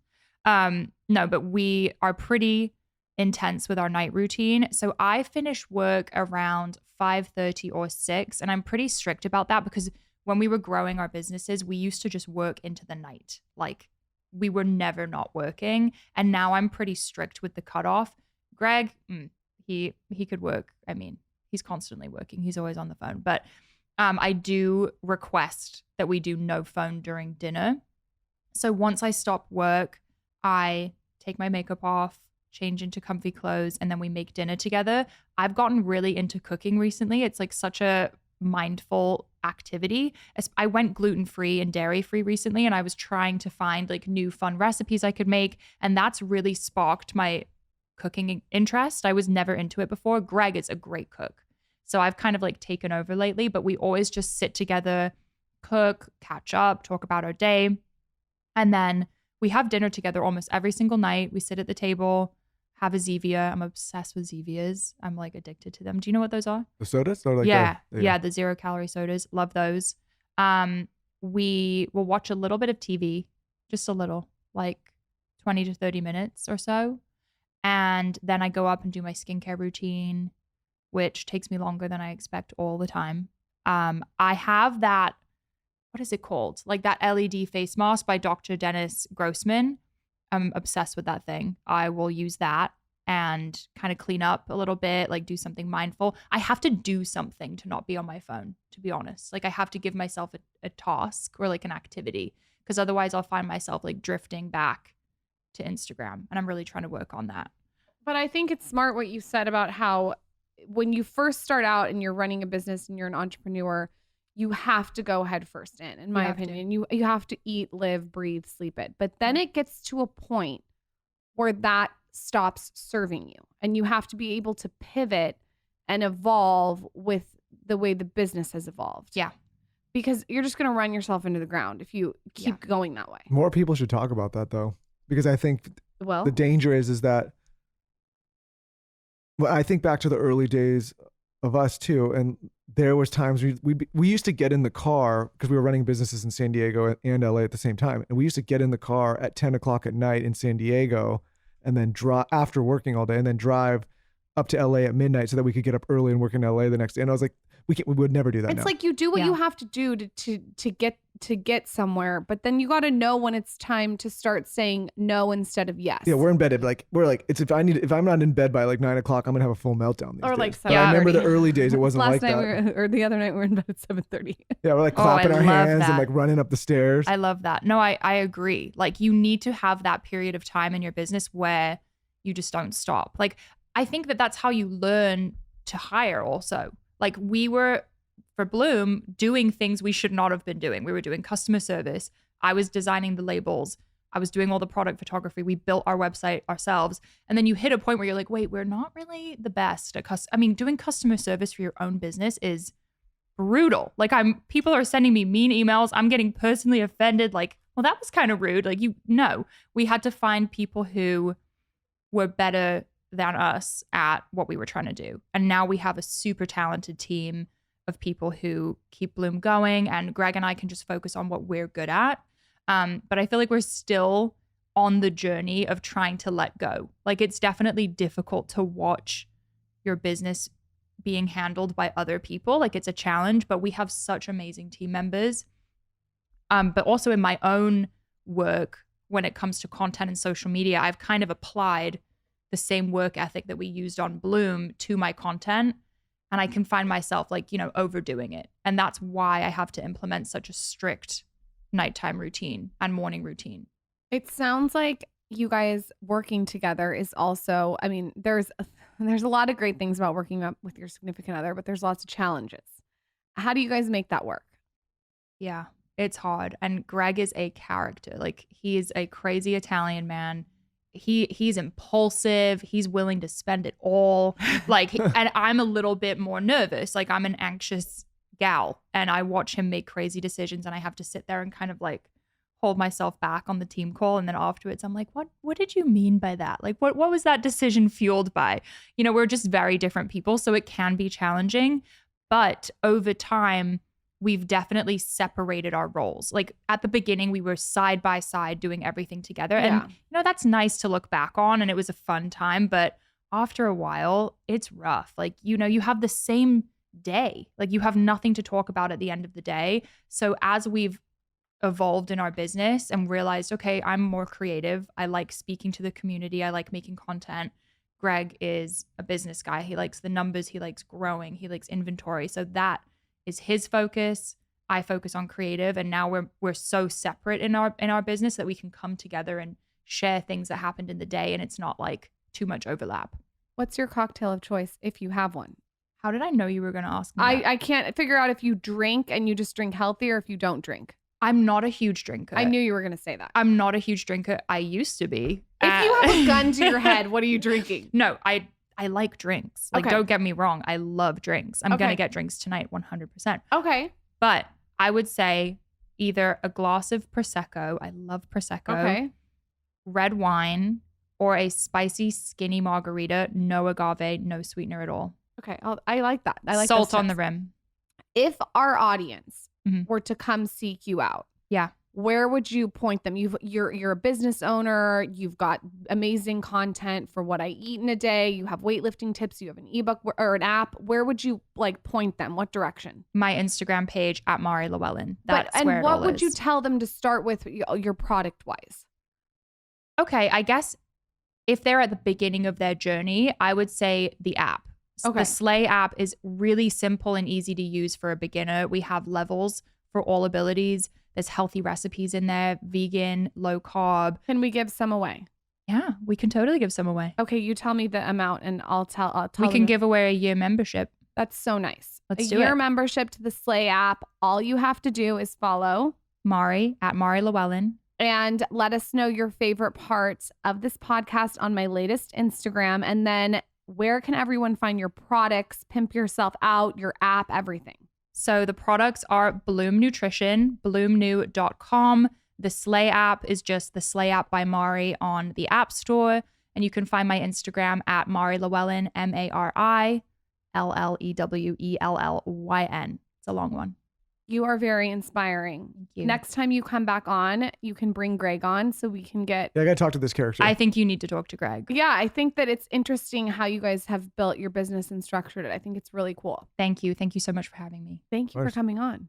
No, but we are pretty intense with our night routine. So I finish work around 5:30 or 6, and I'm pretty strict about that because when we were growing our businesses, we used to just work into the night. Like we were never not working, and now I'm pretty strict with the cutoff. Greg, he could work. I mean, he's constantly working. He's always on the phone. But I do request that we do no phone during dinner. So once I stop work, I take my makeup off, change into comfy clothes, and then we make dinner together. I've gotten really into cooking recently. It's like such a mindful activity. I went gluten-free and dairy-free recently, and I was trying to find like new fun recipes I could make. And that's really sparked my cooking interest. I was never into it before. Greg is a great cook. So I've kind of like taken over lately, but we always just sit together, cook, catch up, talk about our day. And then we have dinner together almost every single night. We sit at the table, have a Zevia. I'm obsessed with Zevias. I'm like addicted to them. Do you know what those are? The sodas? Or like yeah, the 0-calorie sodas. Love those. We will watch a little bit of TV, just a little, like 20 to 30 minutes or so. And then I go up and do my skincare routine, which takes me longer than I expect all the time. I have that, what is it called? Like that LED face mask by Dr. Dennis Grossman. I'm obsessed with that thing. I will use that and kind of clean up a little bit, like do something mindful. I have to do something to not be on my phone, to be honest. Like I have to give myself a task or like an activity, because otherwise I'll find myself like drifting back to Instagram, and I'm really trying to work on that. But I think it's smart what you said about how when you first start out and you're running a business and you're an entrepreneur, you have to go head first in my opinion. You have to eat, live, breathe, sleep it. But then it gets to a point where that stops serving you, and you have to be able to pivot and evolve with the way the business has evolved. Yeah. Because you're just going to run yourself into the ground if you keep going that way. More people should talk about that though, because I think the danger is that, well, I think back to the early days of us too, and there was times we used to get in the car because we were running businesses in San Diego and LA at the same time, and we used to get in the car at 10 o'clock at night in San Diego, and then drive after working all day, and then drive up to LA at midnight so that we could get up early and work in LA the next day. And I was like, we would never do that. It's like you do what you have to do to get somewhere, but then you got to know when it's time to start saying no instead of yes. Yeah, we're in bed at it's if I'm not in bed by like 9 o'clock, I'm gonna have a full meltdown. These or days. like But I remember the early days, it wasn't like that. Or the other night we were in bed at 7:30. Yeah, we're like clapping our hands and like running up the stairs. I love that. No, I agree. Like you need to have that period of time in your business where you just don't stop. Like I think that's how you learn to hire also. Like we were, for Bloom, doing things we should not have been doing. We were doing customer service. I was designing the labels. I was doing all the product photography. We built our website ourselves. And then you hit a point where you're like, wait, we're not really the best at doing customer service for your own business is brutal. Like people are sending me mean emails. I'm getting personally offended. Like, well, that was kind of rude. Like, we had to find people who were better than us at what we were trying to do. And now we have a super talented team of people who keep Bloom going, and Greg and I can just focus on what we're good at. But I feel like we're still on the journey of trying to let go. Like it's definitely difficult to watch your business being handled by other people. Like it's a challenge, but we have such amazing team members. But also in my own work, when it comes to content and social media, I've kind of applied the same work ethic that we used on Bloom to my content. And I can find myself like, overdoing it. And that's why I have to implement such a strict nighttime routine and morning routine. It sounds like you guys working together is also, I mean, there's a lot of great things about working up with your significant other, but there's lots of challenges. How do you guys make that work? Yeah, it's hard. And Greg is a character. Like, he is a crazy Italian man. He's impulsive. He's willing to spend it all. And I'm a little bit more nervous. Like, I'm an anxious gal, and I watch him make crazy decisions, and I have to sit there and kind of like hold myself back on the team call. And then afterwards I'm like, what did you mean by that? Like, what was that decision fueled by? You know, we're just very different people, so it can be challenging. But over time, we've definitely separated our roles. Like, at the beginning, we were side by side doing everything together. Yeah. And, you know, that's nice to look back on, and it was a fun time. But after a while, it's rough. Like, you know, you have the same day. Like, you have nothing to talk about at the end of the day. So as we've evolved in our business and realized, okay, I'm more creative. I like speaking to the community. I like making content. Greg is a business guy. He likes the numbers. He likes growing. He likes inventory. So that is his focus. I focus on creative. And now we're so separate in our business that we can come together and share things that happened in the day, and it's not like too much overlap. What's your cocktail of choice if you have one? How did I know you were going to ask me that? I can't figure out if you drink and you just drink healthy or if you don't drink. I'm not a huge drinker. I knew you were going to say that. I'm not a huge drinker. I used to be. If you have a gun to your head, what are you drinking? No, I like drinks. Like, Okay. don't get me wrong. I love drinks. I'm going to get drinks tonight, 100%. Okay. But I would say either a glass of Prosecco. I love Prosecco. Okay. Red wine, or a spicy skinny margarita. No agave, no sweetener at all. Okay. I like that. I like Salt those on the tips. rim. If our audience Mhm. were to come seek you out, Yeah. where would you point them? You're a business owner. You've got amazing content for what I eat in a day. You have weightlifting tips. You have an ebook or an app. Where would you like point them? What direction? My Instagram page at Mari Llewellyn. That's and where it all what would is. you tell them to start with your product wise? Okay, I guess if they're at the beginning of their journey, I would say the app. Okay. The Slay app is really simple and easy to use for a beginner. We have levels for all abilities. There's healthy recipes in there, vegan, low carb. Can we give some away? Yeah, we can totally give some away. Okay, you tell me the amount and I'll tell We can them. give away a year membership. That's so nice. Let's a do year it. membership to the Slay app. All you have to do is follow Mari at Mari Llewellyn. and let us know your favorite parts of this podcast on my latest Instagram. And then where can everyone find your products, pimp yourself out, your app, everything? So the products are Bloom Nutrition, bloomnu.com. The Slay app is just the Slay app by Mari on the App Store. And you can find my Instagram at Mari Llewellyn, MariLlewellyn. It's a long one. You are very inspiring. Thank you. Next time you come back on, you can bring Greg on so we can get... Yeah, I got to talk to this character. I think you need to talk to Greg. Yeah, I think that it's interesting how you guys have built your business and structured it. I think it's really cool. Thank you. Thank you so much for having me. Thank you for course. coming on.